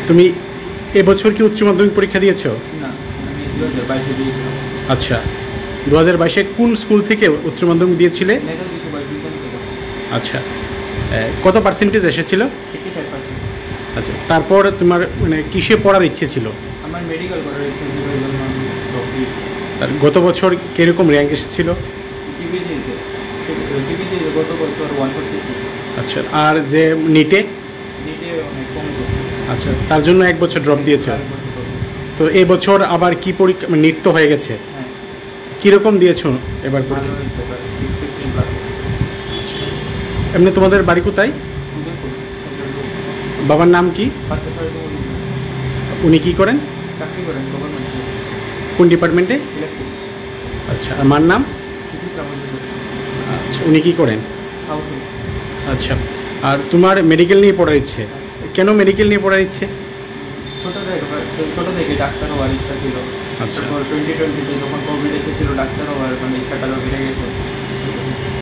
তুমি এবছর কি উচ্চ মাধ্যমিক পরীক্ষা দিয়েছো? না, আমি 2022-এ দিয়েছিলাম। আচ্ছা, 2022-এ কোন স্কুল থেকে উচ্চ মাধ্যমিক দিয়েছিলে? নেতাজি সুভাষ বিজ্ঞান থেকে। আচ্ছা, কত পার্সেন্টেজ এসেছিল? 85%। আচ্ছা, তারপর তোমার মানে কিসে পড়ার ইচ্ছে ছিল? আমার মেডিকেল করার ইচ্ছে ছিল, এই জন্য আমি ড্রপ দিয়েছি। আর গত বছর কীরকম র্যাঙ্ক এসেছিল? টিভিজিতে গত বছর 146। আচ্ছা, আর যে নিটে? নিটে অনেক কম ছিল। আচ্ছা, তার জন্য এক বছর ড্রপ দিয়েছে। 4 বছর drop দিয়েছি। তো এই বছর আবার কি পরীক্ষা, নিট তো হয়ে গেছে, হ্যাঁ, কীরকম দিয়েছো এবার ভালো পরীক্ষা? হয়েছে, 615+। আচ্ছা, এমনি তোমাদের বাড়ি কোথায়? উদয়পুর সেন্ট্রাল। বাবার নাম কি? উনি কি করেন? চাকরি করেন গভর্নমেন্ট কোন ডিপার্টমেন্টে? ইলেকট্রিক। আচ্ছা, আর মার নাম? আচ্ছা, উনি কি করেন? হাউসিং। আচ্ছা, আর তোমার মেডিকেল নিয়ে পড়ার ইচ্ছে, কেন মেডিকেল নিয়ে পড়ার ইচ্ছে? ছোটো থেকে ডাক্তার হওয়ার ইচ্ছা ছিল। আচ্ছা। তারপর 2020-তে যখন কোভিড এসেছিল, ডাক্তার হওয়ার মানে ইচ্ছাটা বেড়ে গেছে।